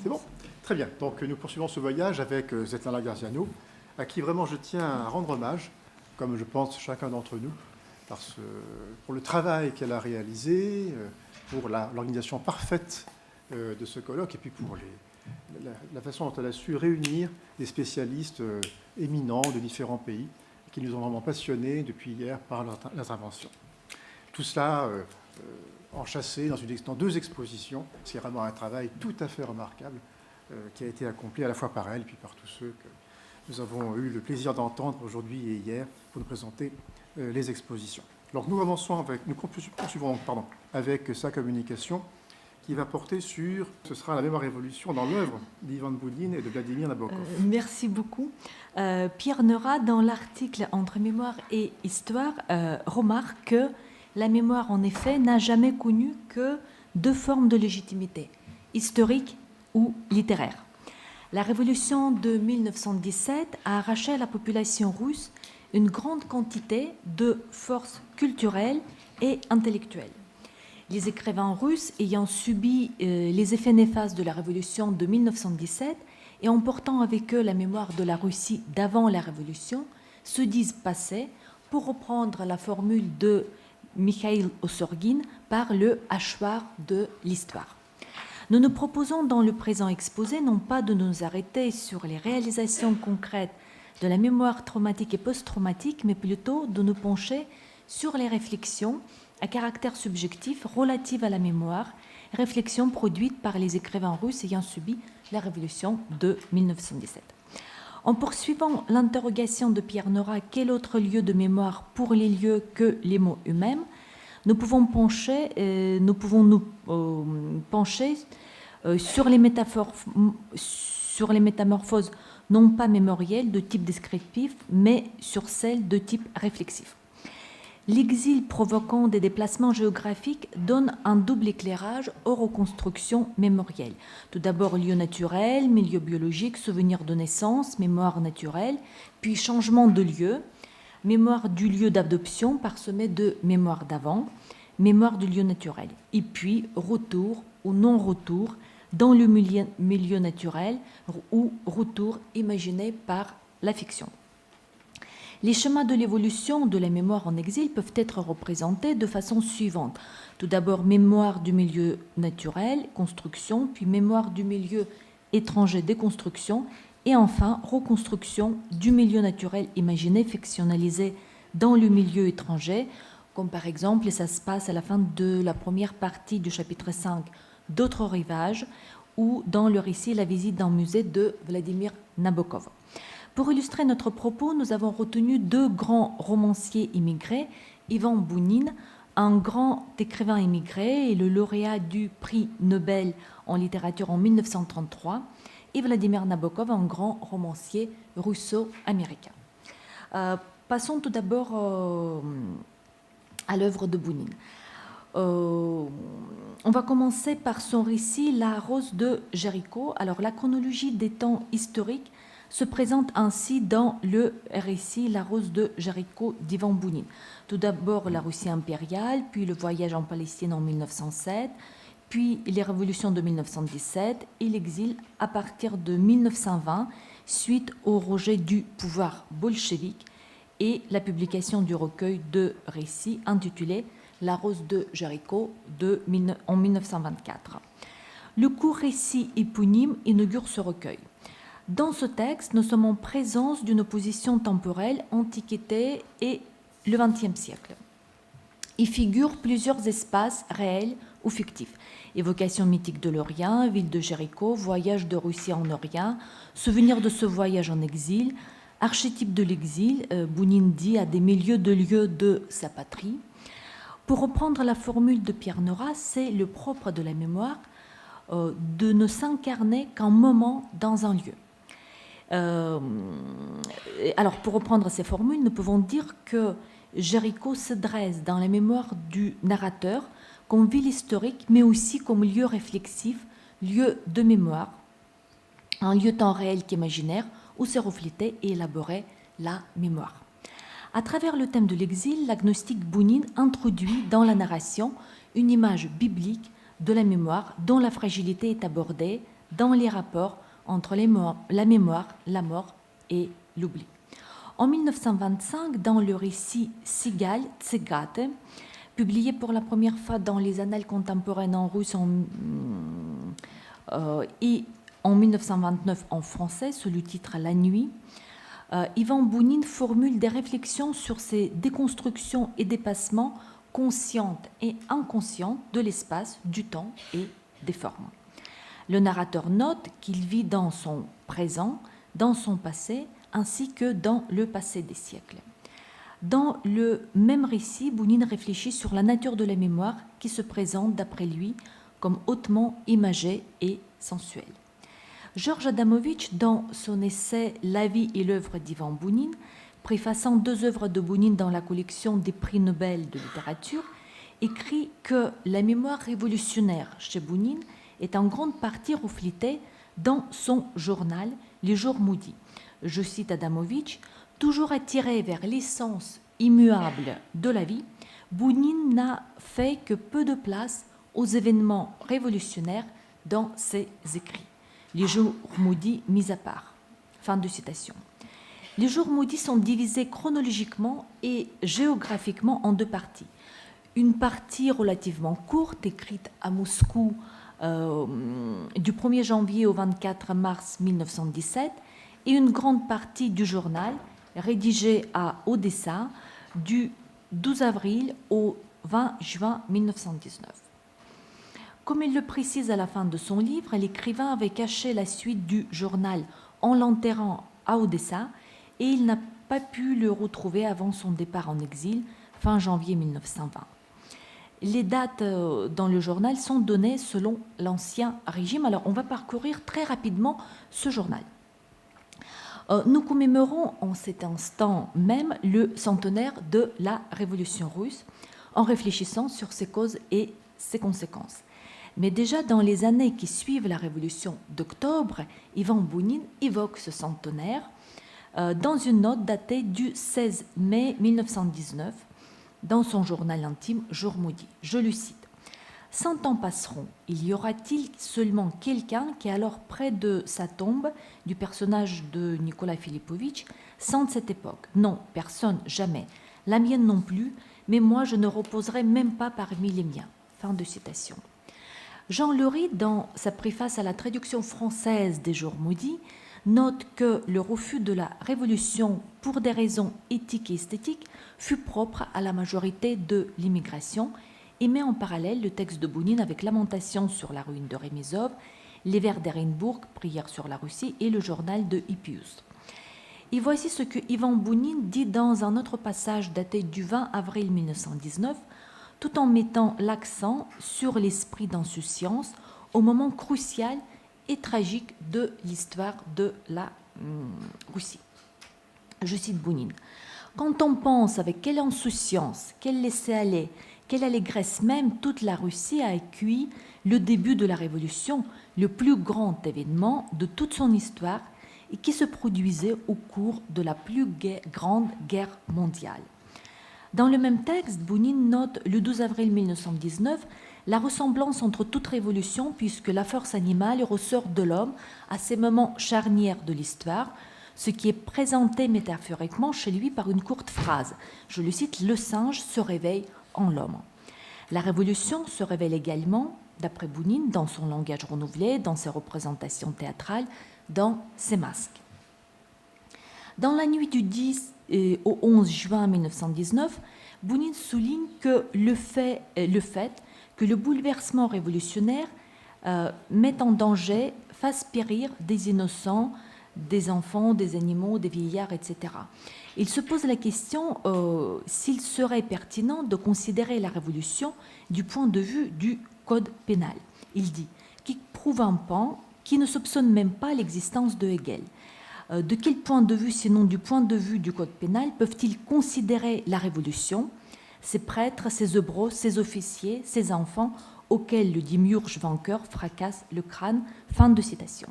C'est bon? Très bien. Donc nous poursuivons ce voyage avec Svetlana Garziano, à qui vraiment je tiens à rendre hommage, comme je pense chacun d'entre nous, pour le travail qu'elle a réalisé, pour l'organisation parfaite de ce colloque, et puis pour la façon dont elle a su réunir des spécialistes éminents de différents pays, qui nous ont vraiment passionnés depuis hier par leur intervention. Tout cela enchâssé dans deux expositions. C'est vraiment un travail tout à fait remarquable qui a été accompli à la fois par elle et puis par tous ceux que nous avons eu le plaisir d'entendre aujourd'hui et hier pour nous présenter les expositions. Alors nous poursuivons avec sa communication qui va porter sur, ce sera la mémoire révolution dans l'œuvre d'Ivan Bounine et de Vladimir Nabokov. Merci beaucoup. Pierre Nora, dans l'article Entre mémoire et histoire, remarque que la mémoire, en effet, n'a jamais connu que deux formes de légitimité, historique ou littéraire. La révolution de 1917 a arraché à la population russe une grande quantité de forces culturelles et intellectuelles. Les écrivains russes ayant subi les effets néfastes de la révolution de 1917 et emportant avec eux la mémoire de la Russie d'avant la révolution, se disent passés, pour reprendre la formule de Mikhail Ossorgin, par le hachoir de l'histoire. Nous nous proposons dans le présent exposé non pas de nous arrêter sur les réalisations concrètes de la mémoire traumatique et post-traumatique, mais plutôt de nous pencher sur les réflexions à caractère subjectif relatives à la mémoire, réflexions produites par les écrivains russes ayant subi la révolution de 1917. En poursuivant l'interrogation de Pierre Nora, quel autre lieu de mémoire pour les lieux que les mots eux-mêmes, nous pouvons nous pencher sur les métamorphoses non pas mémorielles de type descriptif, mais sur celles de type réflexif. L'exil provoquant des déplacements géographiques donne un double éclairage aux reconstructions mémorielles. Tout d'abord, lieu naturel, milieu biologique, souvenir de naissance, mémoire naturelle, puis changement de lieu, mémoire du lieu d'adoption parsemé de mémoire d'avant, mémoire du lieu naturel, et puis retour ou non-retour dans le milieu naturel ou retour imaginé par la fiction. Les schémas de l'évolution de la mémoire en exil peuvent être représentés de façon suivante. Tout d'abord, mémoire du milieu naturel, construction, puis mémoire du milieu étranger, déconstruction, et enfin, reconstruction du milieu naturel imaginé, fictionnalisé dans le milieu étranger, comme par exemple, et ça se passe à la fin de la première partie du chapitre 5 d'Autres rivages, ou dans le récit La visite d'un musée de Vladimir Nabokov. Pour illustrer notre propos, nous avons retenu deux grands romanciers immigrés, Ivan Bounine, un grand écrivain immigré et le lauréat du prix Nobel en littérature en 1933, et Vladimir Nabokov, un grand romancier russo-américain. Passons tout d'abord à l'œuvre de Bounine. On va commencer par son récit La Rose de Jéricho. Alors, la chronologie des temps historiques se présente ainsi dans le récit La Rose de Jéricho d'Ivan Bounine. Tout d'abord la Russie impériale, puis le voyage en Palestine en 1907, puis les révolutions de 1917 et l'exil à partir de 1920 suite au rejet du pouvoir bolchevique et la publication du recueil de récits intitulé La Rose de Jéricho en 1924. Le court récit éponyme inaugure ce recueil. Dans ce texte, nous sommes en présence d'une opposition temporelle, Antiquité et le XXe siècle. Y figurent plusieurs espaces réels ou fictifs. Évocation mythique de l'Orient, ville de Jéricho, voyage de Russie en Orient, souvenir de ce voyage en exil, archétype de l'exil, Bounine dit à des milieux de lieux de sa patrie. Pour reprendre la formule de Pierre Nora, c'est le propre de la mémoire de ne s'incarner qu'un moment dans un lieu. Alors, pour reprendre ces formules, nous pouvons dire que Jéricho se dresse dans la mémoire du narrateur comme ville historique, mais aussi comme lieu réflexif, lieu de mémoire, un lieu tant réel qu'imaginaire où se reflétait et élaborait la mémoire. À travers le thème de l'exil, l'agnostique Bounine introduit dans la narration une image biblique de la mémoire dont la fragilité est abordée dans les rapports entre la mémoire, la mort et l'oubli. En 1925, dans le récit Sigal, Tsegate, publié pour la première fois dans les Annales contemporaines en russe et en 1929 en français, sous le titre La nuit, Ivan Bounine formule des réflexions sur ces déconstructions et dépassements conscientes et inconscientes de l'espace, du temps et des formes. Le narrateur note qu'il vit dans son présent, dans son passé, ainsi que dans le passé des siècles. Dans le même récit, Bounine réfléchit sur la nature de la mémoire qui se présente, d'après lui, comme hautement imagée et sensuelle. Georges Adamovitch, dans son essai « La vie et l'œuvre d'Ivan Bounine », préfaçant 2 œuvres de Bounine dans la collection des prix Nobel de littérature, écrit que la mémoire révolutionnaire chez Bounine est en grande partie reflétée dans son journal « Les jours maudits ». Je cite Adamovitch, « Toujours attiré vers l'essence immuable de la vie, Bounine n'a fait que peu de place aux événements révolutionnaires dans ses écrits. Les jours maudits mis à part. » Fin de citation. Les jours maudits sont divisés chronologiquement et géographiquement en 2 parties. Une partie relativement courte, écrite à Moscou du 1er janvier au 24 mars 1917, et une grande partie du journal, rédigée à Odessa, du 12 avril au 20 juin 1919. Comme il le précise à la fin de son livre, l'écrivain avait caché la suite du journal en l'enterrant à Odessa et il n'a pas pu le retrouver avant son départ en exil, fin janvier 1920. Les dates dans le journal sont données selon l'Ancien Régime. Alors, on va parcourir très rapidement ce journal. Nous commémorons en cet instant même le centenaire de la Révolution russe en réfléchissant sur ses causes et ses conséquences. Mais déjà dans les années qui suivent la Révolution d'octobre, Ivan Bounine évoque ce centenaire dans une note datée du 16 mai 1919 dans son journal intime Jour maudit. Je le cite. « 100 ans passeront. Il y aura-t-il seulement quelqu'un qui, alors près de sa tombe, du personnage de Nicolas Filipovitch, sente cette époque? Non, personne, jamais. La mienne non plus, mais moi je ne reposerai même pas parmi les miens. » Fin de citation. Jean Lery, dans sa préface à la traduction française des Jours maudits, note que le refus de la Révolution pour des raisons éthiques et esthétiques fut propre à la majorité de l'immigration et met en parallèle le texte de Bounine avec Lamentation sur la ruine de Remezov, Les vers d'Erinbourg, Prière sur la Russie et le journal de Hippius. Et voici ce que Ivan Bounine dit dans un autre passage daté du 20 avril 1919, tout en mettant l'accent sur l'esprit d'insouciance au moment crucial et tragique de l'histoire de la Russie. Je cite Bounine. « Quand on pense avec quelle insouciance, quel laisser-aller, quelle allégresse même toute la Russie a accueilli le début de la Révolution, le plus grand événement de toute son histoire et qui se produisait au cours de la plus grande guerre mondiale. » Dans le même texte, Bounine note le 12 avril 1919 la ressemblance entre toute révolution puisque la force animale ressort de l'homme à ces moments charnières de l'histoire, ce qui est présenté métaphoriquement chez lui par une courte phrase. Je le cite, « Le singe se réveille en l'homme ». La révolution se révèle également, d'après Bounine, dans son langage renouvelé, dans ses représentations théâtrales, dans ses masques. Dans la nuit du 10 au 11 juin 1919, Bounine souligne que le fait que le bouleversement révolutionnaire met en danger, fasse périr des innocents, des enfants, des animaux, des vieillards, etc. Il se pose la question s'il serait pertinent de considérer la révolution du point de vue du code pénal. Il dit « qui prouve un pan qui ne soupçonne même pas l'existence de Hegel. De quel point de vue, sinon du point de vue du code pénal, peuvent-ils considérer la révolution, ces prêtres, ces œuvreaux, ces officiers, ces enfants auxquels le démiurge vainqueur fracasse le crâne ?» Fin de citation.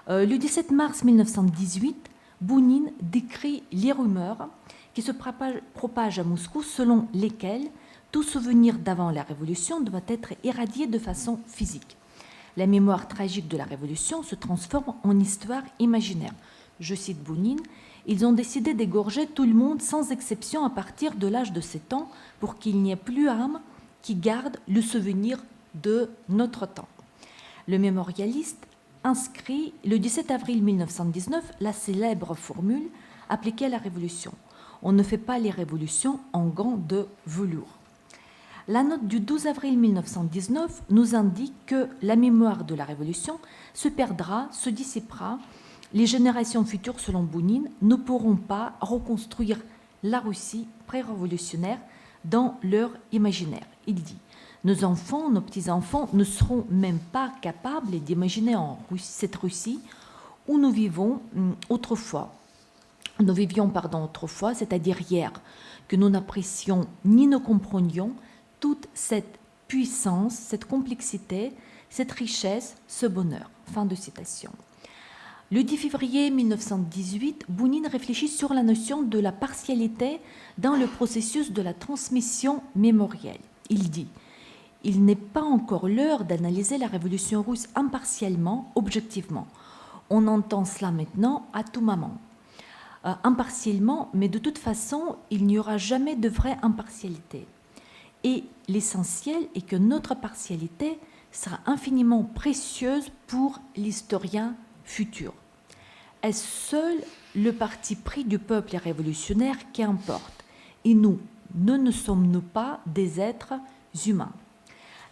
Le 17 mars 1918, Bounine décrit les rumeurs qui se propagent à Moscou selon lesquelles tout souvenir d'avant la Révolution doit être éradié de façon physique. La mémoire tragique de la Révolution se transforme en histoire imaginaire. Je cite Bounine, « Ils ont décidé d'égorger tout le monde sans exception à partir de l'âge de 7 ans pour qu'il n'y ait plus âme qui garde le souvenir de notre temps. » Le mémorialiste inscrit le 17 avril 1919 la célèbre formule appliquée à la Révolution. On ne fait pas les révolutions en gants de velours. La note du 12 avril 1919 nous indique que la mémoire de la Révolution se perdra, se dissipera. Les générations futures, selon Bounine, ne pourront pas reconstruire la Russie pré-révolutionnaire dans leur imaginaire. Il dit « Nos enfants, nos petits-enfants ne seront même pas capables d'imaginer cette Russie où nous vivions autrefois, c'est-à-dire hier, que nous n'apprécions ni ne comprenions toute cette puissance, cette complexité, cette richesse, ce bonheur. » Fin de citation. Le 10 février 1918, Bounine réfléchit sur la notion de la partialité dans le processus de la transmission mémorielle. Il dit « Il n'est pas encore l'heure d'analyser la révolution russe impartialement, objectivement. On entend cela maintenant à tout moment. Impartialement, mais de toute façon, il n'y aura jamais de vraie impartialité. Et l'essentiel est que notre partialité sera infiniment précieuse pour l'historien futur. Est-ce seul le parti pris du peuple révolutionnaire qui importe? Et nous, ne sommes-nous pas des êtres humains?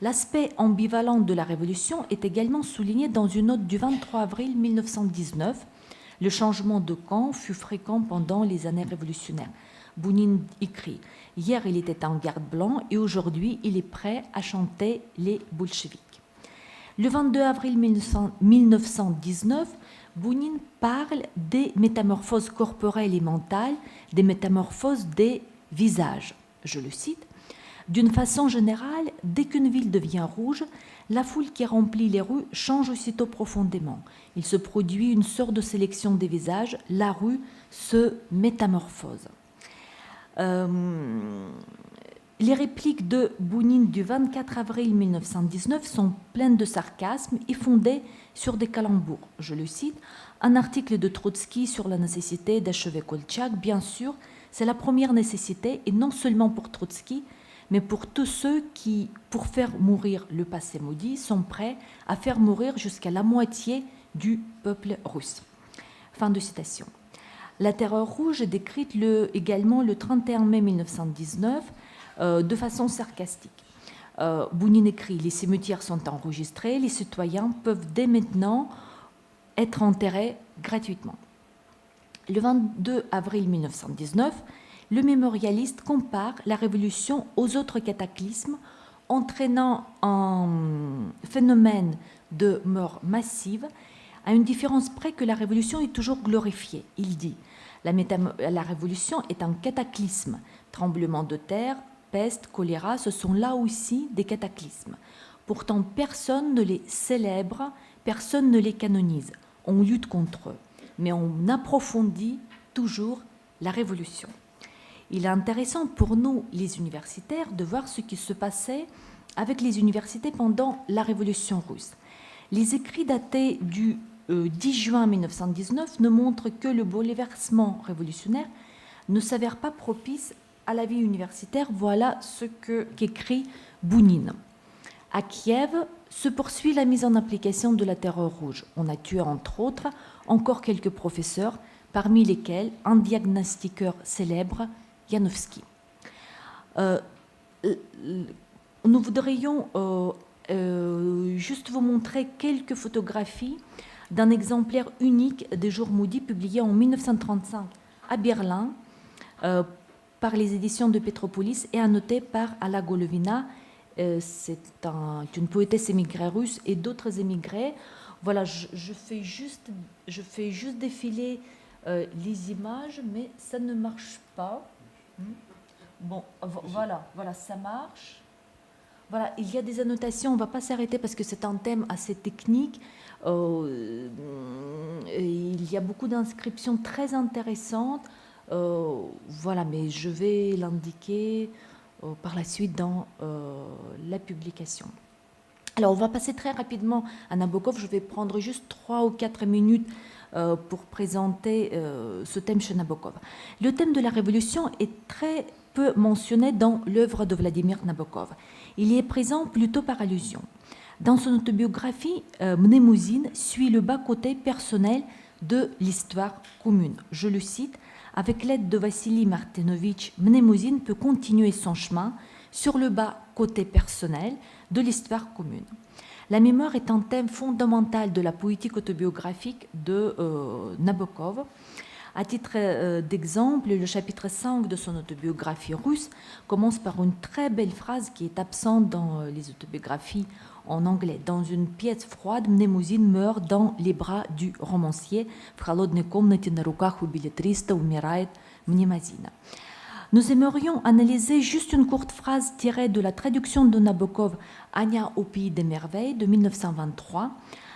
L'aspect ambivalent de la Révolution est également souligné dans une note du 23 avril 1919. Le changement de camp fut fréquent pendant les années révolutionnaires. Bounine écrit « Hier, il était en garde blanc et aujourd'hui, il est prêt à chanter les bolcheviks. » Le 22 avril 1919, Bounine parle des métamorphoses corporelles et mentales, des métamorphoses des visages. Je le cite. D'une façon générale, dès qu'une ville devient rouge, la foule qui remplit les rues change aussitôt profondément. Il se produit une sorte de sélection des visages, la rue se métamorphose. Les répliques de Bounine du 24 avril 1919 sont pleines de sarcasme et fondées sur des calembours. Je le cite, « Un article de Trotsky sur la nécessité d'achever Koltchak, bien sûr, c'est la première nécessité, et non seulement pour Trotsky, mais pour tous ceux qui, pour faire mourir le passé maudit, sont prêts à faire mourir jusqu'à la moitié du peuple russe. » Fin de citation. La terreur rouge est décrite également le 31 mai 1919 de façon sarcastique. Bounine écrit « Les cimetières sont enregistrés, les citoyens peuvent dès maintenant être enterrés gratuitement. » Le 22 avril 1919, le mémorialiste compare la Révolution aux autres cataclysmes entraînant un phénomène de mort massive, à une différence près que la Révolution est toujours glorifiée. Il dit « La Révolution est un cataclysme. Tremblement de terre, peste, choléra, ce sont là aussi des cataclysmes. Pourtant, personne ne les célèbre, personne ne les canonise. On lutte contre eux, mais on approfondit toujours la Révolution. » Il est intéressant pour nous, les universitaires, de voir ce qui se passait avec les universités pendant la Révolution russe. Les écrits datés du 10 juin 1919 ne montrent que le bouleversement révolutionnaire ne s'avère pas propice à la vie universitaire. Voilà ce qu'écrit Bounine. À Kiev se poursuit la mise en application de la terreur rouge. On a tué, entre autres, encore quelques professeurs, parmi lesquels un diagnostiqueur célèbre, Janowski. Nous voudrions juste vous montrer quelques photographies d'un exemplaire unique des Jours maudits publié en 1935 à Berlin par les éditions de Petropolis et annoté par Alla Golovina. C'est une poétesse émigrée russe et d'autres émigrés. Voilà, je fais juste défiler les images, mais ça ne marche pas. Bon, voilà, ça marche. Voilà, il y a des annotations, on ne va pas s'arrêter parce que c'est un thème assez technique. Il y a beaucoup d'inscriptions très intéressantes. Voilà, mais je vais l'indiquer par la suite dans la publication. Alors, on va passer très rapidement à Nabokov. Je vais prendre juste 3 ou 4 minutes pour présenter ce thème chez Nabokov. Le thème de la révolution est très peu mentionné dans l'œuvre de Vladimir Nabokov. Il y est présent plutôt par allusion. Dans son autobiographie, Mnemosyne suit le bas-côté personnel de l'histoire commune. Je le cite, « Avec l'aide de Vassili Martinovitch, Mnemosyne peut continuer son chemin sur le bas-côté personnel de l'histoire commune. » La mémoire est un thème fondamental de la poétique autobiographique de Nabokov. À titre d'exemple, le chapitre 5 de son autobiographie russe commence par une très belle phrase qui est absente dans les autobiographies en anglais. Dans une pièce froide, Mnemosyne meurt dans les bras du romancier. В холодной комнате на руках у беллетриста умирает Мнемозина. Nous aimerions analyser juste une courte phrase tirée de la traduction de Nabokov Anya au pays des merveilles de 1923,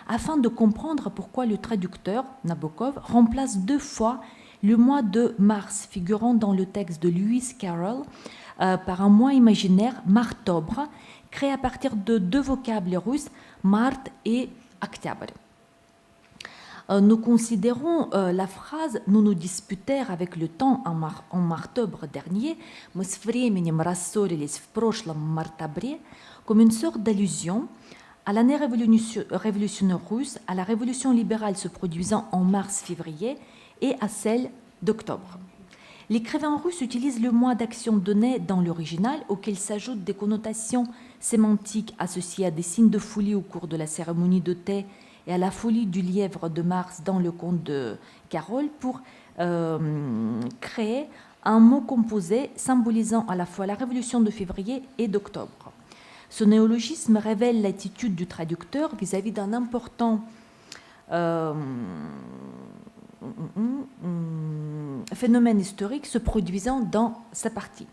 afin de comprendre pourquoi le traducteur, Nabokov, remplace 2 fois le mois de mars figurant dans le texte de Lewis Carroll par un mois imaginaire, Martobre, créé à partir de 2 vocables russes, Mart et Octobre. Nous considérons la phrase « Nous nous disputèrent avec le temps en martobre dernier, мы с временем рассорились в прошлом мартобре » comme une sorte d'allusion à l'année révolutionnaire russe, à la révolution libérale se produisant en mars-février et à celle d'octobre. L'écrivain russe utilise le mois d'action donné dans l'original, auquel s'ajoutent des connotations sémantiques associées à des signes de folie au cours de la cérémonie de thé et à la folie du lièvre de Mars dans le conte de Carroll, pour créer un mot composé symbolisant à la fois la révolution de février et d'octobre. Ce néologisme révèle l'attitude du traducteur vis-à-vis d'un important phénomène historique se produisant dans sa partie.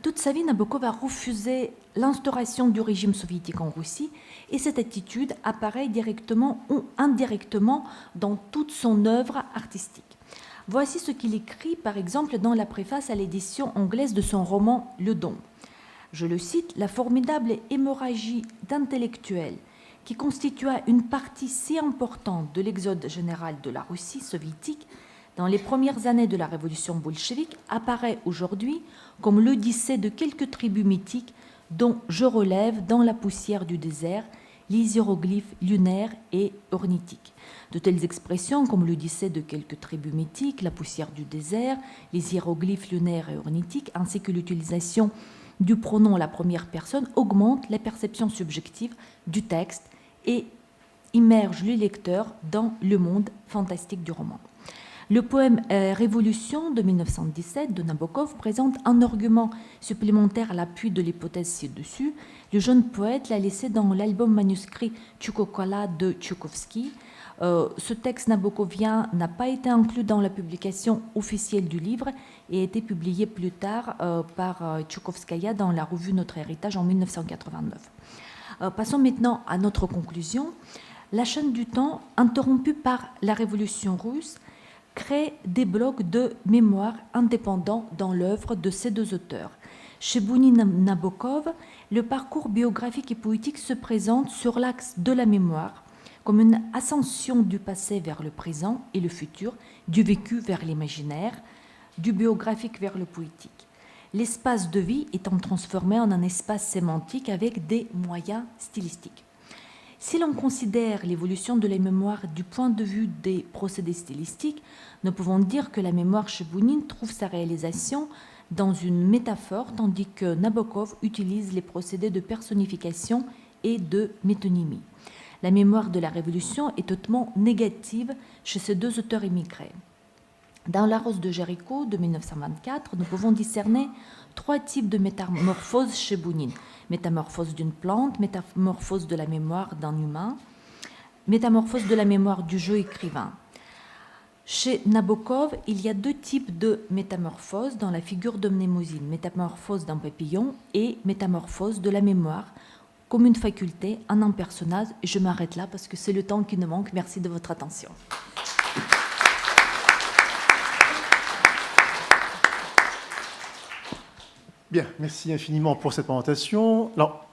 Toute sa vie, Nabokov a refusé l'instauration du régime soviétique en Russie, et cette attitude apparaît directement ou indirectement dans toute son œuvre artistique. Voici ce qu'il écrit, par exemple, dans la préface à l'édition anglaise de son roman Le Don. Je le cite, « La formidable hémorragie d'intellectuels qui constitua une partie si importante de l'exode général de la Russie soviétique dans les premières années de la révolution bolchevique apparaît aujourd'hui comme l'odyssée de quelques tribus mythiques dont je relève dans la poussière du désert les hiéroglyphes lunaires et ornithiques. De telles expressions comme l'odyssée de quelques tribus mythiques, la poussière du désert, les hiéroglyphes lunaires et ornithiques, ainsi que l'utilisation du pronom à la première personne augmentent la perception subjective du texte et immergent le lecteur dans le monde fantastique du roman. Le poème Révolution de 1917 de Nabokov présente un argument supplémentaire à l'appui de l'hypothèse ci-dessus. Le jeune poète l'a laissé dans l'album manuscrit Tchoukokola de Tchoukovsky. Ce texte nabokovien n'a pas été inclus dans la publication officielle du livre et a été publié plus tard par Tchoukovskaya dans la revue Notre Héritage en 1989. Passons maintenant à notre conclusion. La chaîne du temps, interrompue par la révolution russe, crée des blocs de mémoire indépendants dans l'œuvre de ces 2 auteurs. Chez Bounin Nabokov, le parcours biographique et poétique se présente sur l'axe de la mémoire, comme une ascension du passé vers le présent et le futur, du vécu vers l'imaginaire, du biographique vers le poétique. L'espace de vie étant transformé en un espace sémantique avec des moyens stylistiques. Si l'on considère l'évolution de la mémoire du point de vue des procédés stylistiques, nous pouvons dire que la mémoire chez Bounin trouve sa réalisation dans une métaphore, tandis que Nabokov utilise les procédés de personnification et de métonymie. La mémoire de la Révolution est hautement négative chez ces 2 auteurs immigrés. Dans La Rose de Jéricho de 1924, nous pouvons discerner 3 types de métamorphoses chez Bounin. Métamorphose d'une plante, métamorphose de la mémoire d'un humain, métamorphose de la mémoire du jeu écrivain. Chez Nabokov, il y a 2 types de métamorphoses dans la figure de Mnemosyne, métamorphose d'un papillon et métamorphose de la mémoire, comme une faculté en un personnage. Je m'arrête là parce que c'est le temps qui nous manque. Merci de votre attention. Bien, merci infiniment pour cette présentation. Alors,